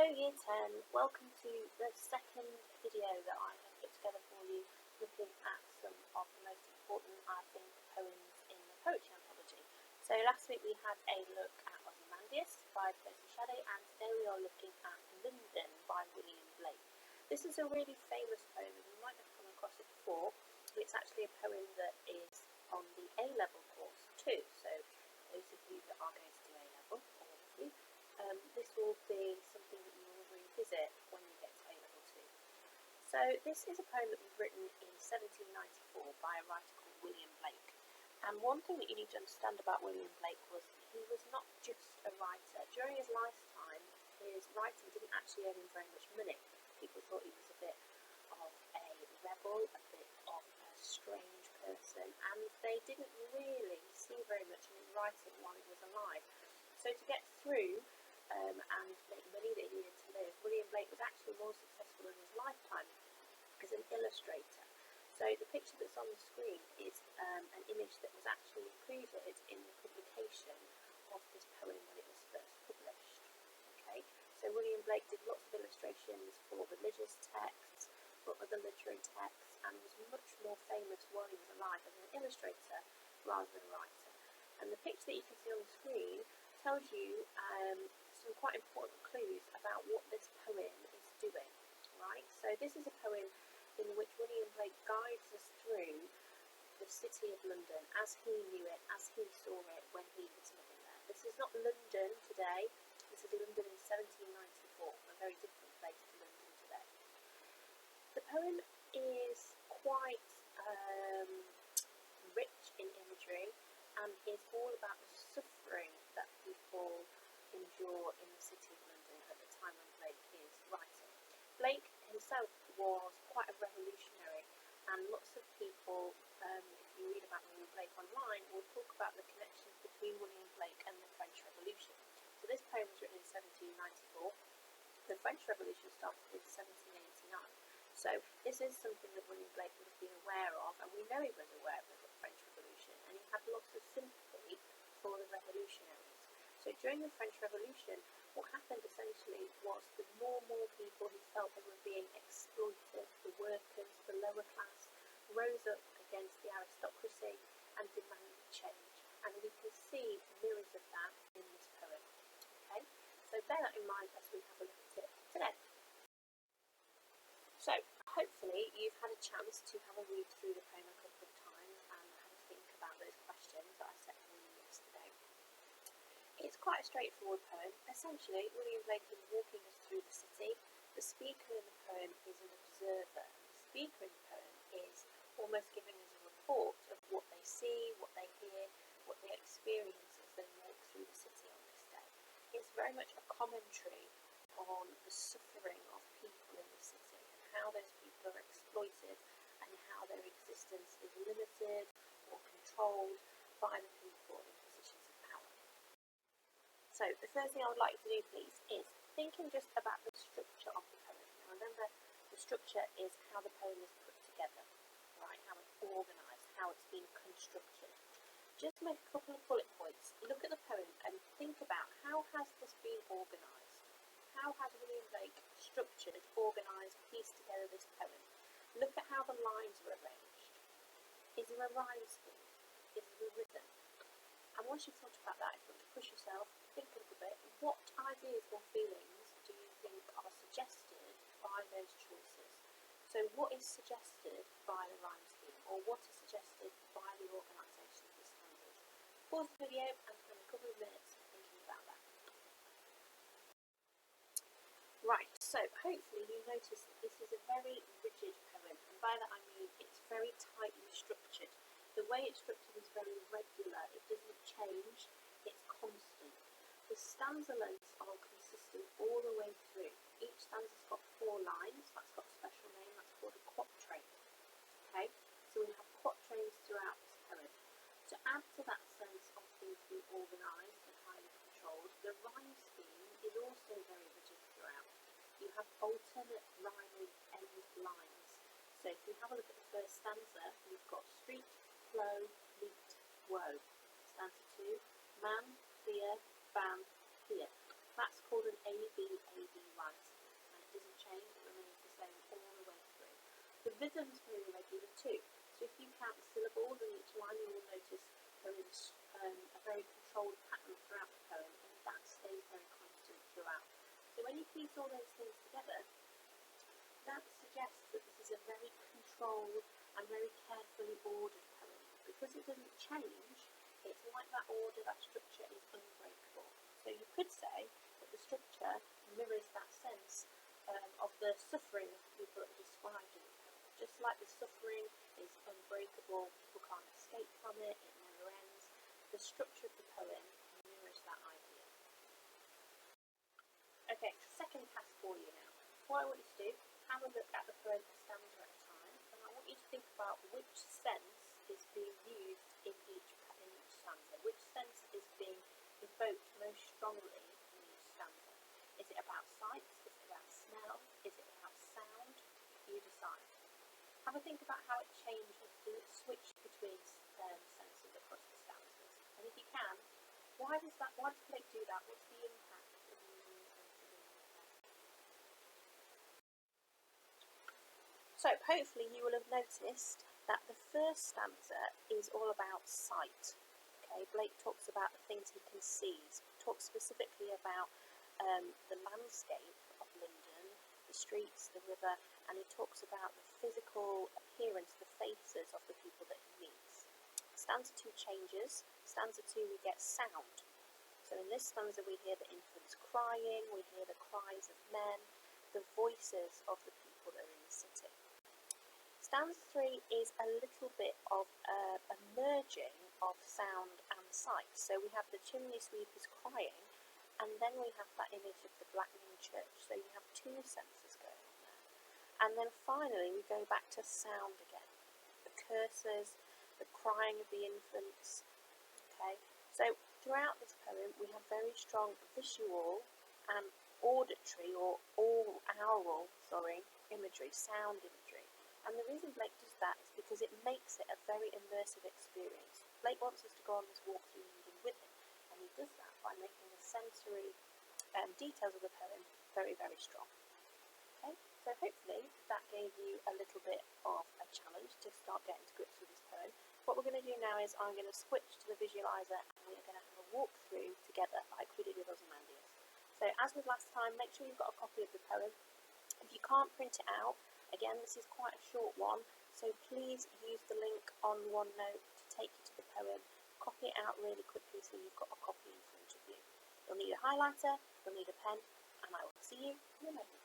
Hello Year 10, welcome to the second video that I have put together for you, looking at some of the most important, I think, poems in the poetry anthology. So last week we had a look at Ozymandias by Percy Shelley, and today we are looking at London by William Blake. This is a really famous poem, and you might have come across it before. It's actually a poem that is on the A-level course too, so those of you that are going to do A-level, all of you, this will be something that you will revisit when you get to A-level 2. So this is a poem that was written in 1794 by a writer called William Blake. And one thing that you need to understand about William Blake was he was not just a writer. During his lifetime, his writing didn't actually earn him very much money. People thought he was a bit of a rebel, a bit of a strange person, and they didn't really see very much in his writing while he was alive. So to get through and make money that he needed to live, William Blake was actually more successful in his lifetime as an illustrator. So the picture that's on the screen is an image that was actually included in the publication of this poem when it was first published. Okay, so William Blake did lots of illustrations for religious texts, for other literary texts, and was much more famous while he was alive as an illustrator rather than a writer. And the picture that you can see on the screen tells you some quite important clues about what this poem is doing, right? So this is a poem in which William Blake guides us through the city of London as he knew it, as he saw it when he was living there. This is not London today, this is London in 1794, a very different place to London today. The poem is quite rich in imagery and is all about the suffering that people endure in the city of London at the time when Blake is writing. Blake himself was quite a revolutionary, and lots of people, if you read about William Blake online, will talk about the connections between William Blake and the French Revolution. So this poem was written in 1794. The French Revolution started in 1789. So this is something that William Blake would have been aware of, and we know he was aware of the French Revolution, and he had lots of sympathy for the revolutionaries. So during the French Revolution, what happened essentially was that more and more people who felt they were being exploited, the workers, the lower class, rose up against the aristocracy and demanded change. And we can see mirrors of that in this poem. Okay, so bear that in mind as we have a look at it today. So hopefully you've had a chance to have a read through the poem a couple of times and have a think about those questions that I set for you yesterday. It's quite a straightforward poem. Essentially, William Blake is walking us through the city. The speaker in the poem is an observer. The speaker in the poem is almost giving us a report of what they see, what they hear, what they experience as they walk through the city on this day. It's very much a commentary on the suffering of people in the city and how those people are exploited and how their existence is limited or controlled by the people in positions of power. So the first thing I would like you to do, please, is thinking just about the structure of the poem. Now remember, the structure is how the poem is put together, right? How it's organised, how it's been constructed. Just make a couple of bullet points. Look at the poem and think about how has this been organised? How has William Blake structured, organised, pieced together this poem? Look at how the lines are arranged. Is there a rhyme scheme? Is there a rhythm? And once you've thought about that, if you want to push yourself, think a little bit, what ideas or feelings do you think are suggested by those choices? So what is suggested by the rhyme scheme, or what is suggested by the organisation of the stanzas? Pause the video and spend a couple of minutes thinking about that. Right, so hopefully you notice that this is a very rigid poem, and by that I mean it's very tightly structured. The way it's structured is very regular, it doesn't change, it's constant. The stanza lengths are consistent all the way through. Each stanza's got 4 lines, that's got a special name, that's called a quatrain. Okay, so we have quatrains throughout this poem. To add to that sense of things being organised and highly controlled, the rhyme scheme is also very rigid throughout. You have alternate rhyming end lines. So if you have a look at the first stanza, we've got street, flow, fleet, woe. Stanza 2, man, clear, ban, here. That's called an A-B-A-B rhyme The rhythms are irregular too. So if you count the syllables in each line, you will notice there is a very controlled pattern throughout the poem, and that stays very constant throughout. So when you piece all those things together, that suggests that this is a very controlled and very carefully ordered poem. Because it doesn't change, it's like that order, that structure is unbreakable. So you could say that the structure mirrors that sense of the suffering of the people that are described in the poem. Just like the suffering is unbreakable, people can't escape from it, it never ends, the structure of the poem mirrors that idea. Okay, second task for you now. What I want you to do, have a look at the poem a stanza at a time, and I want you to think about which sense is being used in each stanza. Which sense is being evoked most strongly in each stanza? Is it about sight? Is it about smell? Is it about sound? You decide. Have a think about how it changes. Does it switch between senses across the stanzas? And if you can, why does Blake do that? What's the impact of using the senses in the poem? So hopefully you will have noticed that the first stanza is all about sight. Okay, Blake talks about the things he can see. He talks specifically about the landscape of London, the streets, the river, and he talks about the physical appearance, the faces of the people that he meets. Stanza 2 changes. Stanza 2 we get sound. So in this stanza we hear the infants crying, we hear the cries of men, the voices of the people that are in the city. Stanza 3 is a little bit of a merging of sound and sight. So we have the chimney sweepers crying, and then we have that image of the Blackman Church. So you have two senses going on there. And then finally we go back to sound again. The curses, the crying of the infants. Okay, so throughout this poem we have very strong visual and auditory or aural imagery, sound imagery. And the reason Blake does that is because it makes it a very immersive experience. Blake wants us to go on this walk through London with him, and he does that by making the sensory details of the poem very, very strong. Okay, so hopefully that gave you a little bit of a challenge to start getting to grips with this poem. What we're going to do now is I'm going to switch to the visualiser, and we're going to have a walk through together like we did with Ozymandias. So as with last time, make sure you've got a copy of the poem. If you can't print it out, again, this is quite a short one, so please use the link on OneNote to take you to the poem. Copy it out really quickly so you've got a copy in front of you. You'll need a highlighter, you'll need a pen, and I will see you in a moment.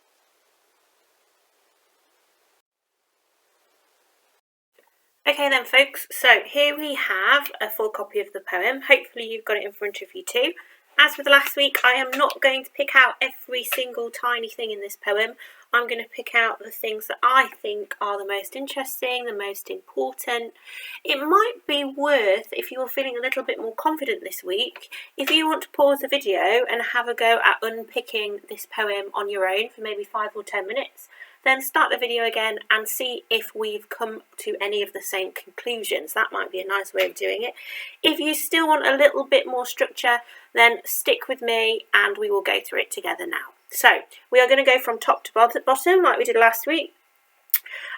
Okay then folks, so here we have a full copy of the poem. Hopefully you've got it in front of you too. As with last week, I am not going to pick out every single tiny thing in this poem. I'm going to pick out the things that I think are the most interesting, the most important. It might be worth, if you're feeling a little bit more confident this week, if you want to pause the video and have a go at unpicking this poem on your own for maybe 5 or 10 minutes, then start the video again and see if we've come to any of the same conclusions. That might be a nice way of doing it. If you still want a little bit more structure, then stick with me and we will go through it together now. So we are going to go from top to bottom like we did last week.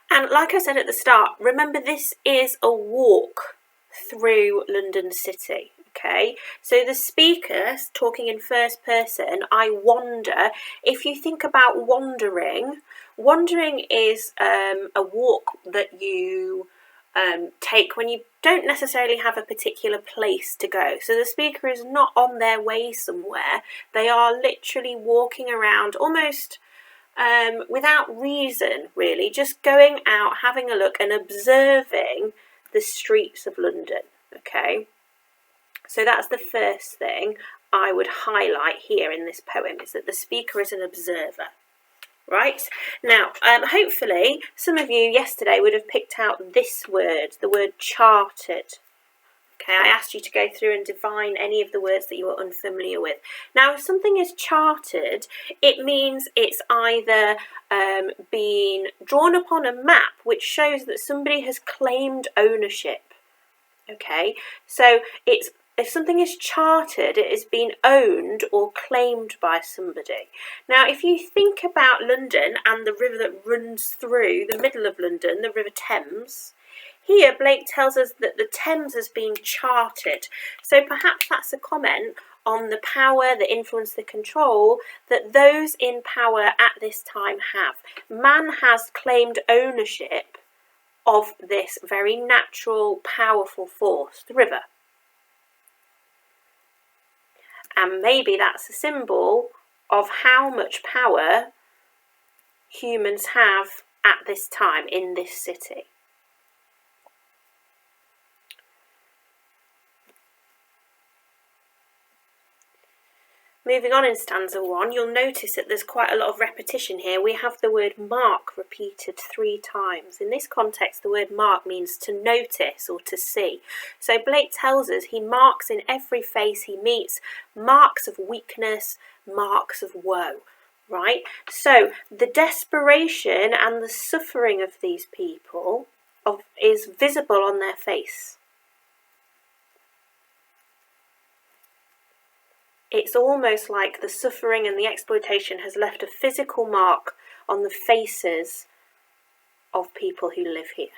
And like I said at the start, remember this is a walk through London City. Okay, so the speaker's talking in first person. I wander. If you think about wandering is a walk that you take when you don't necessarily have a particular place to go. So the speaker is not on their way somewhere. They are literally walking around almost without reason, really, just going out, having a look and observing the streets of London. Okay, so that's the first thing I would highlight here in this poem, is that the speaker is an observer. Right, now hopefully some of you yesterday would have picked out this word, the word chartered. Okay, I asked you to go through and define any of the words that you are unfamiliar with. Now, if something is chartered, it means it's either been drawn upon a map, which shows that somebody has claimed ownership. Okay, so it's if something is chartered, it has been owned or claimed by somebody. Now, if you think about London and the river that runs through the middle of London, the River Thames, here Blake tells us that the Thames has been chartered. So perhaps that's a comment on the power, the influence, the control that those in power at this time have. Man has claimed ownership of this very natural, powerful force, the river. And maybe that's a symbol of how much power humans have at this time in this city. Moving on in stanza 1, you'll notice that there's quite a lot of repetition here. We have the word mark repeated 3 times. In this context, the word mark means to notice or to see. So Blake tells us he marks in every face he meets marks of weakness, marks of woe, right? So the desperation and the suffering of these people is visible on their face. It's almost like the suffering and the exploitation has left a physical mark on the faces of people who live here.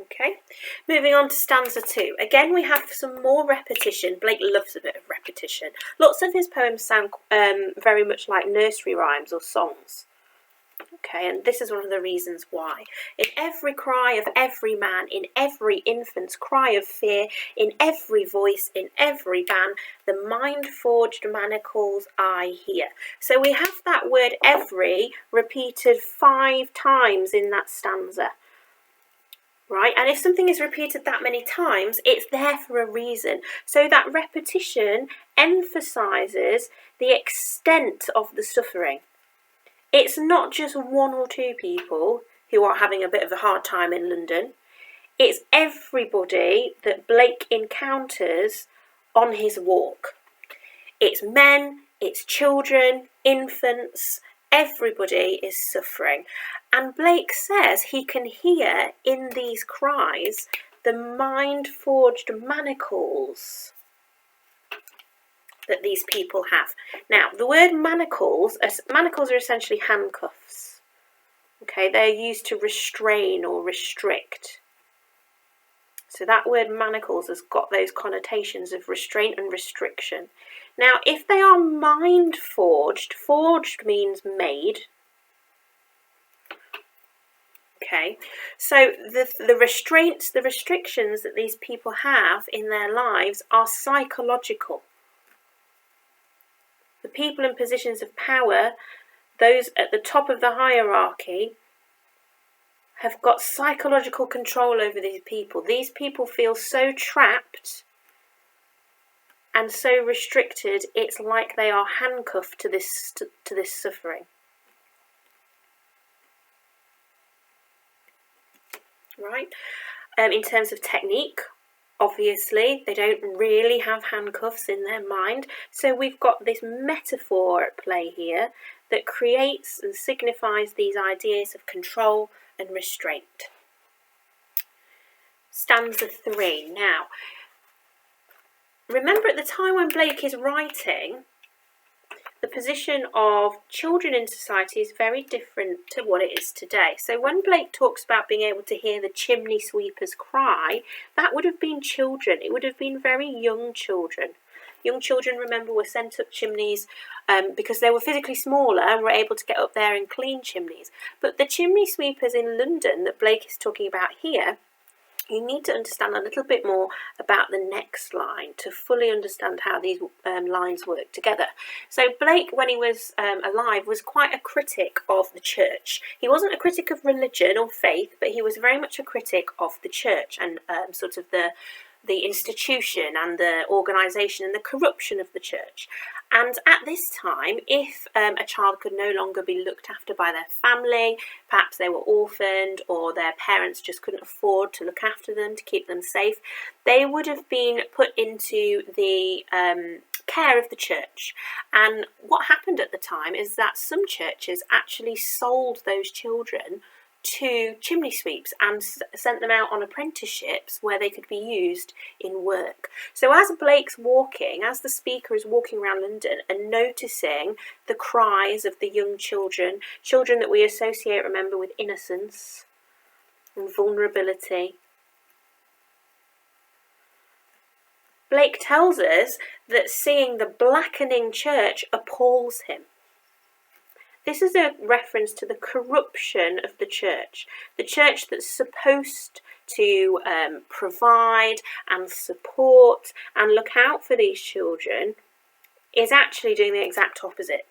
Okay, moving on to stanza 2. Again, we have some more repetition. Blake loves a bit of repetition. Lots of his poems sound very much like nursery rhymes or songs. Okay, and this is one of the reasons why. In every cry of every man, in every infant's cry of fear, in every voice, in every ban, the mind-forged manacles I hear. So we have that word every repeated 5 times in that stanza. Right, and if something is repeated that many times, it's there for a reason. So that repetition emphasises the extent of the suffering. It's not just 1 or 2 people who are having a bit of a hard time in London. It's everybody that Blake encounters on his walk. It's men, it's children, infants, everybody is suffering. And Blake says he can hear in these cries the mind-forged manacles that these people have. Now, the word manacles are essentially handcuffs. Okay, they're used to restrain or restrict. So that word manacles has got those connotations of restraint and restriction. Now, if they are mind-forged, forged means made. Okay, so the restraints, the restrictions that these people have in their lives are psychological. The people in positions of power, those at the top of the hierarchy, have got psychological control over these people. These people feel so trapped and so restricted, it's like they are handcuffed to this suffering. Right? In terms of technique, obviously, they don't really have handcuffs in their mind. So we've got this metaphor at play here that creates and signifies these ideas of control and restraint. Stanza 3. Now, remember at the time when Blake is writing, the position of children in society is very different to what it is today. So when Blake talks about being able to hear the chimney sweepers cry, that would have been children. It would have been very young children. Young children, remember, were sent up chimneys because they were physically smaller and were able to get up there and clean chimneys. But the chimney sweepers in London that Blake is talking about here, you need to understand a little bit more about the next line to fully understand how these lines work together. So Blake, when he was alive, was quite a critic of the church. He wasn't a critic of religion or faith, but he was very much a critic of the church and sort of the institution and the organisation and the corruption of the church. And at this time, if a child could no longer be looked after by their family, perhaps they were orphaned or their parents just couldn't afford to look after them, to keep them safe, they would have been put into the care of the church. And what happened at the time is that some churches actually sold those children to chimney sweeps and sent them out on apprenticeships where they could be used in work. So as Blake's walking, as the speaker is walking around London and noticing the cries of the young children, children that we associate, remember, with innocence and vulnerability, Blake tells us that seeing the blackening church appalls him. This is a reference to the corruption of the church that's supposed to provide and support and look out for these children is actually doing the exact opposite,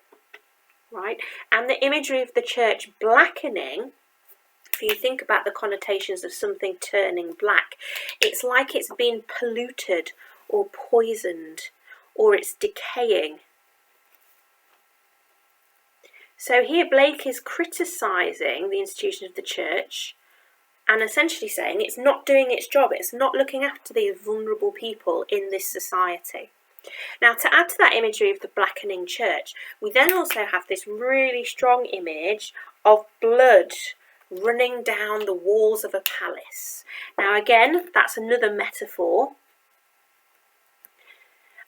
right? And the imagery of the church blackening, if you think about the connotations of something turning black, it's like it's been polluted or poisoned, or it's decaying. So here Blake is criticising the institution of the church and essentially saying it's not doing its job, it's not looking after these vulnerable people in this society. Now, to add to that imagery of the blackening church, we then also have this really strong image of blood running down the walls of a palace. Now again, that's another metaphor.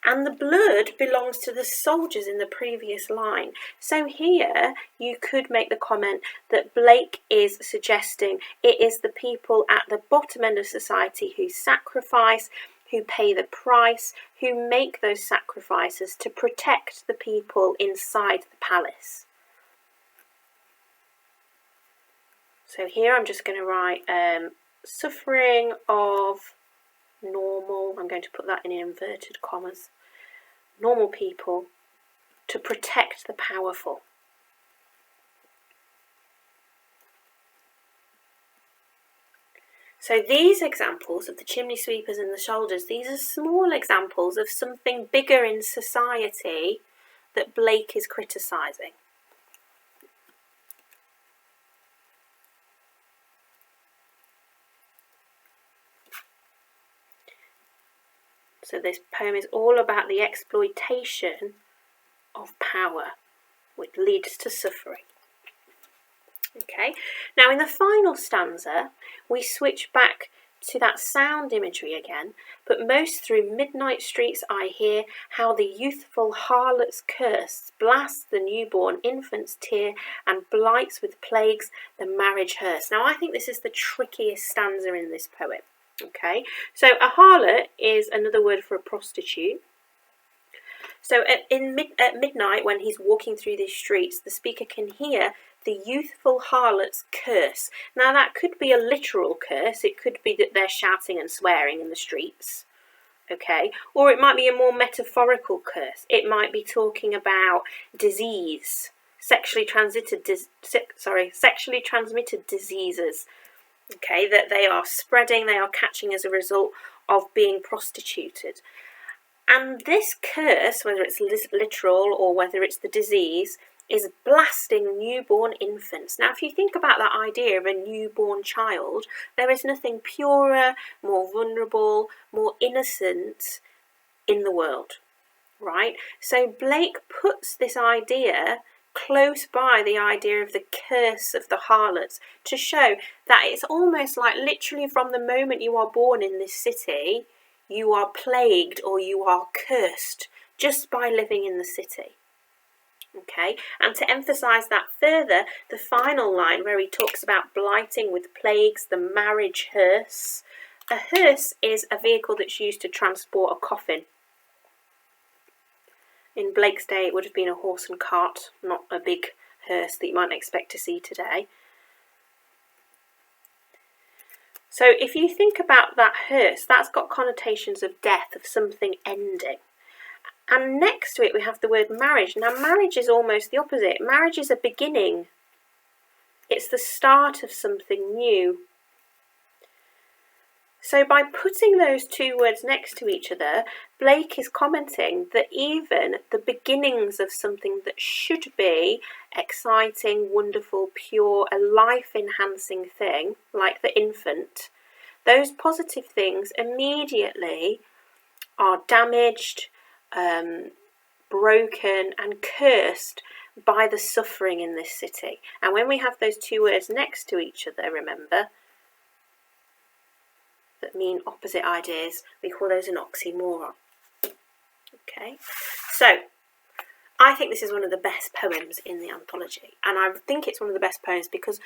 And the blood belongs to the soldiers in the previous line. So here you could make the comment that Blake is suggesting it is the people at the bottom end of society who sacrifice, who pay the price, who make those sacrifices to protect the people inside the palace. So here I'm just going to write suffering of normal, I'm going to put that in inverted commas, normal people to protect the powerful. So these examples of the chimney sweepers and the soldiers, these are small examples of something bigger in society that Blake is criticising. So this poem is all about the exploitation of power, which leads to suffering. Okay, now in the final stanza, we switch back to that sound imagery again, but most through midnight streets I hear how the youthful harlot's curse blasts the newborn infant's tear and blights with plagues the marriage hearse. Now I think this is the trickiest stanza in this poem. Okay, so a harlot is another word for a prostitute. So at midnight, when he's walking through these streets, the speaker can hear the youthful harlot's curse. Now that could be a literal curse. It could be that they're shouting and swearing in the streets. Okay, or it might be a more metaphorical curse. It might be talking about disease, sexually transmitted diseases. Okay, that they are spreading, they are catching as a result of being prostituted. And this curse, whether it's literal or whether it's the disease, is blasting newborn infants. Now, if you think about that idea of a newborn child, there is nothing purer, more vulnerable, more innocent in the world, right? So Blake puts this idea close by the idea of the curse of the harlots to show that it's almost like literally from the moment you are born in this city, you are plagued or you are cursed just by living in the city. Okay, and to emphasise that further, the final line where he talks about blighting with plagues the marriage hearse. A hearse is a vehicle that's used to transport a coffin. In Blake's day, it would have been a horse and cart, not a big hearse that you might expect to see today. So if you think about that hearse, that's got connotations of death, of something ending. And next to it, we have the word marriage. Now, marriage is almost the opposite. Marriage is a beginning. It's the start of something new. So by putting those two words next to each other, Blake is commenting that even the beginnings of something that should be exciting, wonderful, pure, a life-enhancing thing, like the infant, those positive things immediately are damaged, broken and cursed by the suffering in this city. And when we have those two words next to each other, remember, that mean opposite ideas, we call those an oxymoron. Okay, so I think this is one of the best poems in the anthology, and I think it's one of the best poems because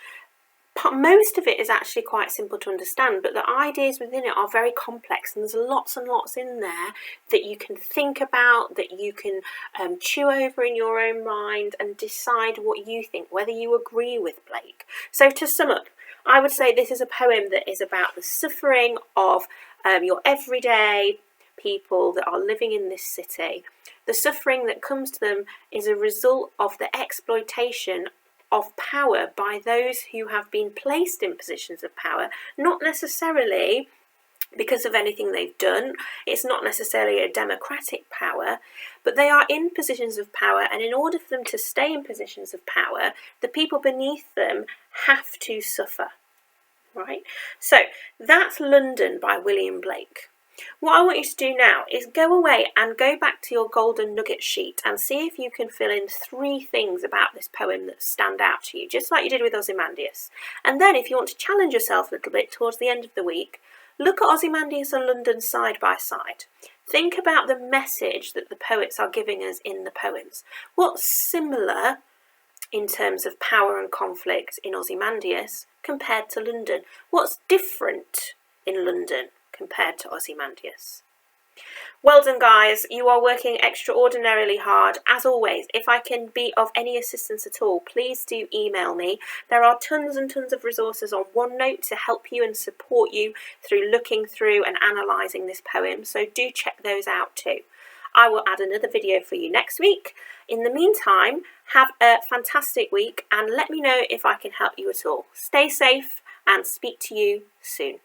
most of it is actually quite simple to understand, but the ideas within it are very complex, and there's lots and lots in there that you can think about, that you can chew over in your own mind and decide what you think, whether you agree with Blake. So to sum up, I would say this is a poem that is about the suffering of your everyday people that are living in this city. The suffering that comes to them is a result of the exploitation of power by those who have been placed in positions of power, not necessarily because of anything they've done. It's not necessarily a democratic power, but they are in positions of power, and in order for them to stay in positions of power, the people beneath them have to suffer, right? So that's London by William Blake. What I want you to do now is go away and go back to your golden nugget sheet and see if you can fill in 3 things about this poem that stand out to you, just like you did with Ozymandias. And then if you want to challenge yourself a little bit towards the end of the week, look at Ozymandias and London side by side. Think about the message that the poets are giving us in the poems. What's similar in terms of power and conflict in Ozymandias compared to London? What's different in London compared to Ozymandias? Well done, guys. You are working extraordinarily hard. As always, if I can be of any assistance at all, please do email me. There are tons and tons of resources on OneNote to help you and support you through looking through and analysing this poem, so do check those out too. I will add another video for you next week. In the meantime, have a fantastic week and let me know if I can help you at all. Stay safe and speak to you soon.